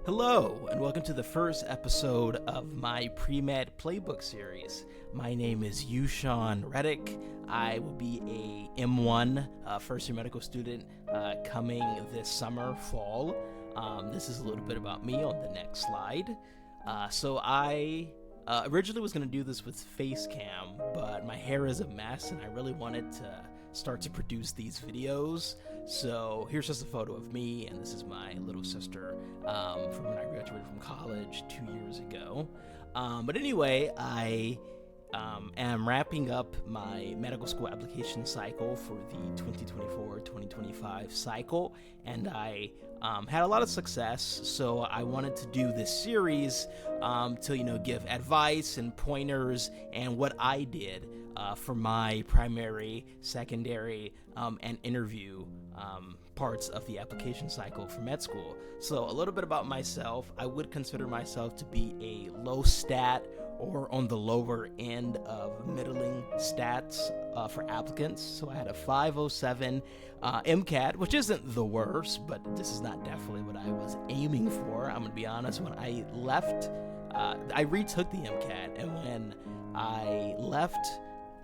Hello, and welcome to the first episode of my PreMed Playbook series. My name is Frederic. I will be a M1 first-year medical student coming this summer, fall. This is a little bit about me on the next slide. So I originally was going to do this with face cam, but my hair is a mess, and I really wanted to start to produce these videos. So here's just a photo of me, and this is my little sister from when I graduated from college 2 years ago. But anyway, I am wrapping up my medical school application cycle for the 2024-2025 cycle, and I had a lot of success, so I wanted to do this series to give advice and pointers and what I did for my primary, secondary, and interview parts of the application cycle for med school. So a little bit about myself. I would consider myself to be a low stat or on the lower end of middling stats for applicants. So I had a 507 MCAT, which isn't the worst, but this is not definitely what I was aiming for. I'm gonna be honest, when I left, I retook the MCAT, and when I left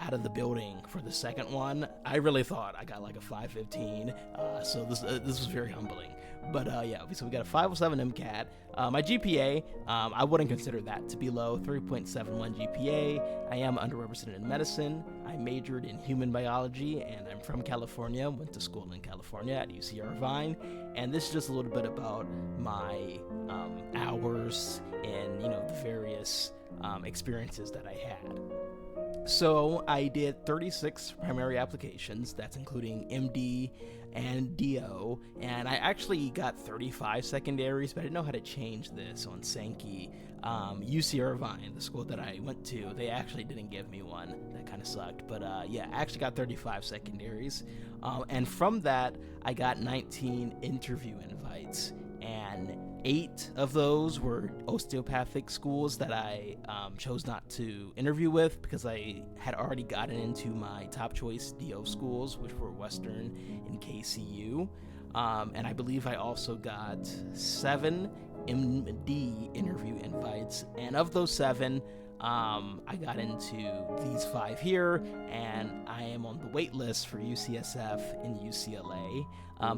out of the building for the second one, I really thought I got like a 515, so this was very humbling. But yeah, so we got a 507 MCAT. My GPA, I wouldn't consider that to be low, 3.71 GPA. I am underrepresented in medicine. I majored in human biology, and I'm from California, went to school in California at UC Irvine, and this is just a little bit about my hours and the various experiences that I had. So I did 36 primary applications, that's including MD and DO, and I actually got 35 secondaries, but I didn't know how to change this on Sankey. UC Irvine, the school that I went to, they actually didn't give me one. That kind of sucked, but yeah, I actually got 35 secondaries, and from that, I got 19 interview invites, and 8 of those were osteopathic schools that I chose not to interview with because I had already gotten into my top choice DO schools, which were Western and KCU. And I believe I also got 7 MD interview invites. And of those 7, I got into these 5 here, and I am on the wait list for UCSF and UCLA.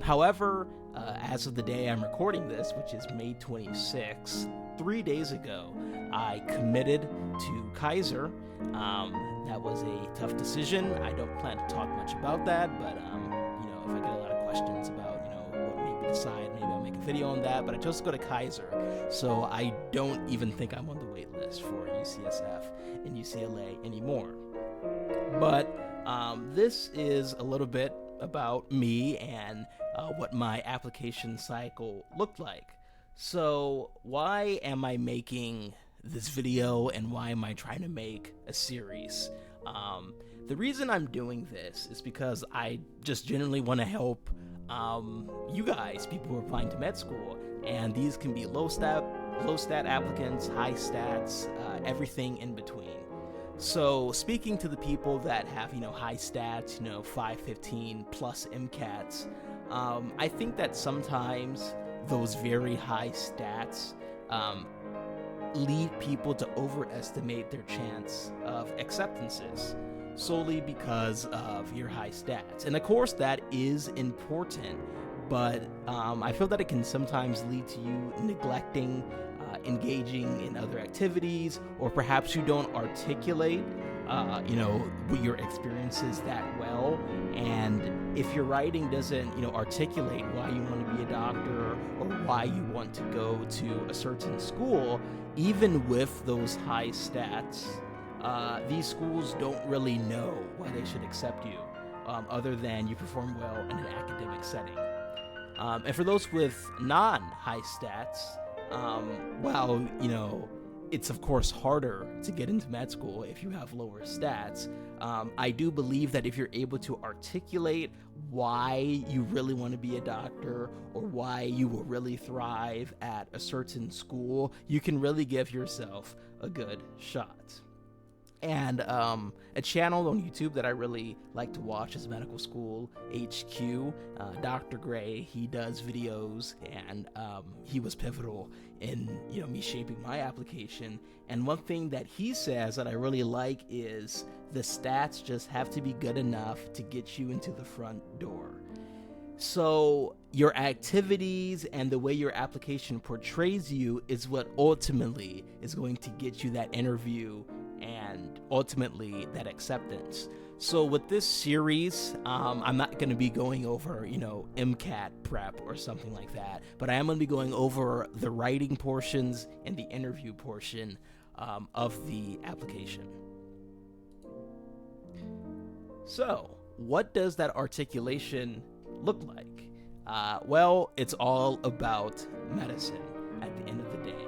However, as of the day I'm recording this, which is May 26, 3 days ago, I committed to Kaiser. That was a tough decision. I don't plan to talk much about that, but if I get a lot of questions about what made me decide, maybe I'll make a video on that. But I chose to go to Kaiser, so I don't even think I'm on the wait list for UCSF and UCLA anymore. But this is a little bit about me and what my application cycle looked like. So why am I making this video, and why am I trying to make a series? The reason I'm doing this is because I just genuinely want to help you guys, people who are applying to med school, and these can be low stat applicants, high stats, everything in between. So speaking to the people that have high stats, 515 plus MCATs, I think that sometimes those very high stats lead people to overestimate their chance of acceptances solely because of your high stats. And of course that is important, but I feel that it can sometimes lead to you neglecting engaging in other activities, or perhaps you don't articulate your experiences that well. And if your writing doesn't articulate why you want to be a doctor or why you want to go to a certain school, even with those high stats, these schools don't really know why they should accept you, other than you perform well in an academic setting. And for those with non-high stats, while it's of course harder to get into med school if you have lower stats, I do believe that if you're able to articulate why you really want to be a doctor or why you will really thrive at a certain school, you can really give yourself a good shot. And a channel on YouTube that I really like to watch is Medical School HQ. Dr. Gray, he does videos, and he was pivotal in me shaping my application. And one thing that he says that I really like is the stats just have to be good enough to get you into the front door. So your activities and the way your application portrays you is what ultimately is going to get you that interview and ultimately that acceptance. So with this series, I'm not going to be going over, MCAT prep or something like that, but I am going to be going over the writing portions and the interview portion of the application. So what does that articulation look like? Well, it's all about medicine at the end of the day.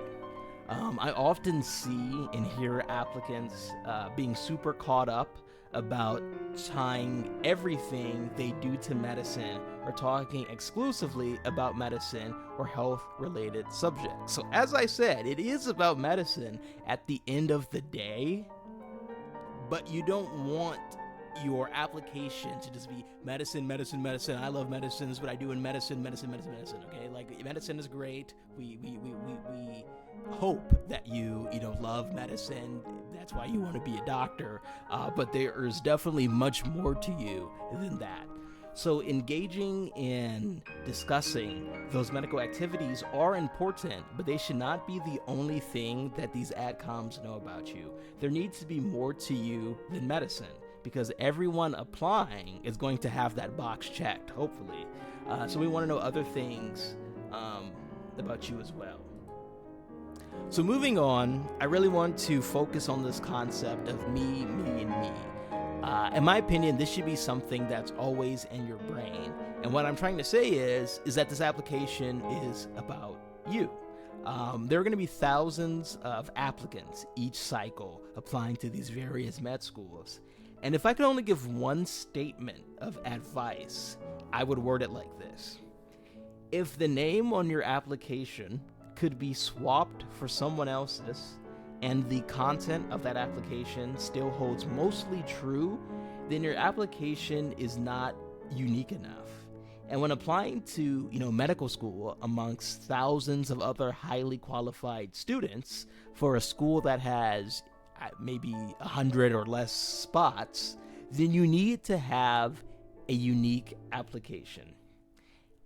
I often see and hear applicants being super caught up about tying everything they do to medicine or talking exclusively about medicine or health-related subjects. So as I said, it is about medicine at the end of the day, but you don't want your application to just be medicine. I love medicine. This is what I do in medicine. Okay, like medicine is great. We hope that you love medicine. That's why you want to be a doctor. But there is definitely much more to you than that. So engaging in discussing those medical activities are important, but they should not be the only thing that these ACCOMAS know about you. There needs to be more to you than medicine, because everyone applying is going to have that box checked, hopefully. So we want to know other things about you as well. So moving on, I really want to focus on this concept of me, and me. In my opinion, this should be something that's always in your brain. And what I'm trying to say is that this application is about you. There are going to be thousands of applicants each cycle applying to these various med schools. And if I could only give one statement of advice, I would word it like this. If the name on your application could be swapped for someone else's, and the content of that application still holds mostly true, then your application is not unique enough. And when applying to, medical school amongst thousands of other highly qualified students for a school that has maybe 100 or less spots, then you need to have a unique application.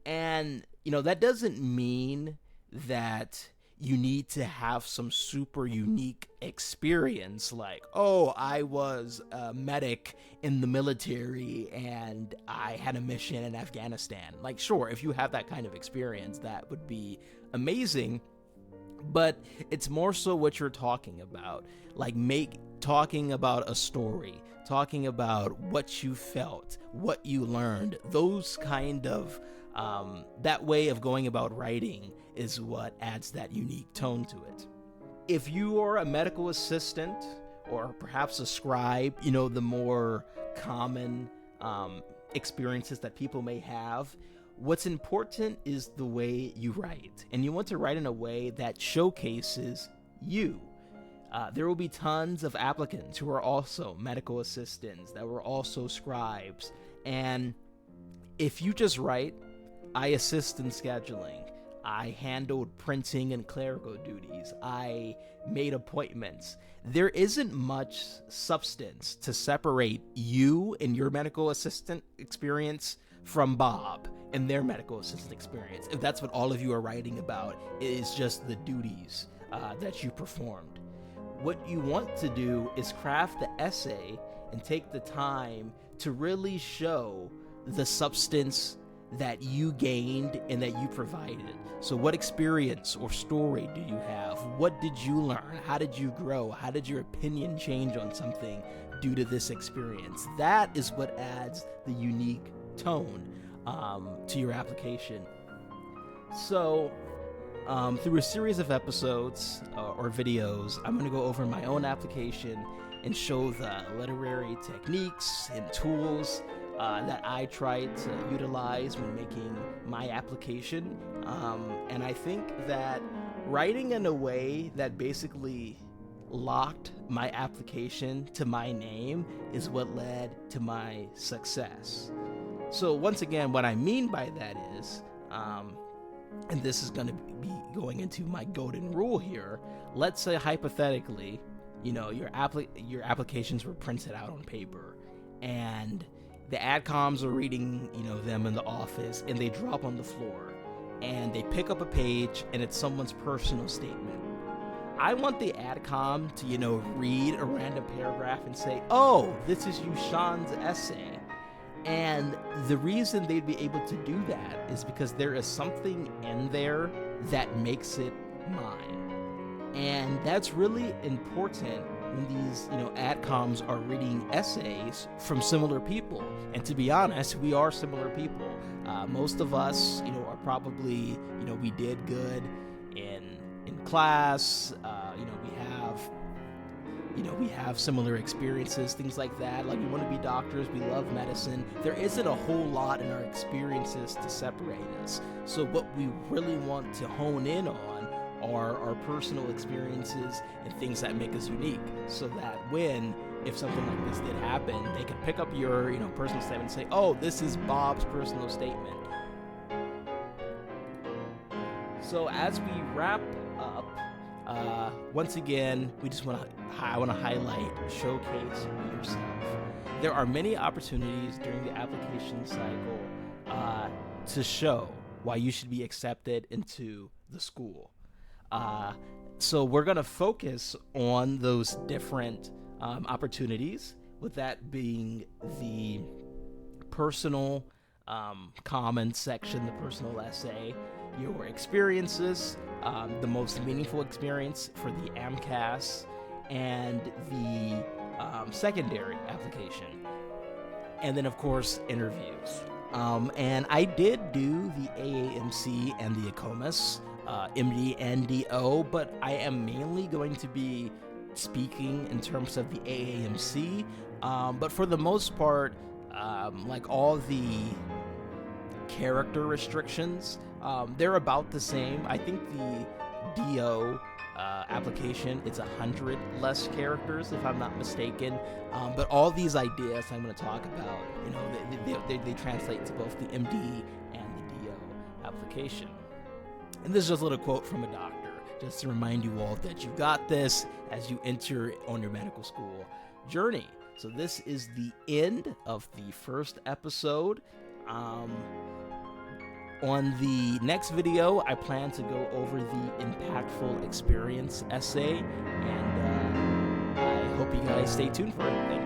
And, that doesn't mean that you need to have some super unique experience like, oh, I was a medic in the military and I had a mission in Afghanistan. Like, sure, if you have that kind of experience, that would be amazing. But it's more so what you're talking about, like talking about a story, talking about what you felt, what you learned, those kind of, that way of going about writing is what adds that unique tone to it. If you are a medical assistant or perhaps a scribe, the more common experiences that people may have, what's important is the way you write. And you want to write in a way that showcases you. There will be tons of applicants who are also medical assistants, that were also scribes. And if you just write, I assist in scheduling, I handled printing and clerical duties, I made appointments, there isn't much substance to separate you and your medical assistant experience from Bob and their medical assistant experience, if that's what all of you are writing about, is just the duties that you performed. What you want to do is craft the essay and take the time to really show the substance that you gained and that you provided. So what experience or story do you have? What did you learn? How did you grow? How did your opinion change on something due to this experience? That is what adds the unique tone to your application. So through a series of episodes or videos, I'm going to go over my own application and show the literary techniques and tools that I try to utilize when making my application. And I think that writing in a way that basically locked my application to my name is what led to my success. So once again, what I mean by that is, and this is going to be going into my golden rule here. Let's say hypothetically, your applications were printed out on paper, and the ADCOMs are reading, them in the office, and they drop on the floor, and they pick up a page, and it's someone's personal statement. I want the ADCOM to, read a random paragraph and say, "Oh, this is Yushan's essay." And the reason they'd be able to do that is because there is something in there that makes it mine. And that's really important when these, ADCOMs are reading essays from similar people. And to be honest, we are similar people. Most of us, are probably, we did good in class. We have similar experiences, things like that. Like, we want to be doctors, we love medicine. There isn't a whole lot in our experiences to separate us. So what we really want to hone in on are our personal experiences and things that make us unique, so that if something like this did happen, they could pick up your, personal statement and say, "Oh, this is Bob's personal statement." So as we wrap up, once again, I want to highlight, showcase yourself. There are many opportunities during the application cycle to show why you should be accepted into the school. So we're going to focus on those different opportunities, with that being the personal comment section, the personal essay, your experiences, the most meaningful experience for the AMCAS, and the secondary application, and then of course interviews. And I did do the AAMC and the ACCOMAS, MD and DO, but I am mainly going to be speaking in terms of the AAMC. But for the most part, like all the character restrictions, they're about the same. I think the DO application, it's 100 less characters, if I'm not mistaken. But all these ideas I'm going to talk about, they translate to both the MD and the DO application. And this is just a little quote from a doctor, just to remind you all that you've got this as you enter on your medical school journey. So this is the end of the first episode. On the next video, I plan to go over the impactful experience essay, and I hope you guys stay tuned for it. Thank you.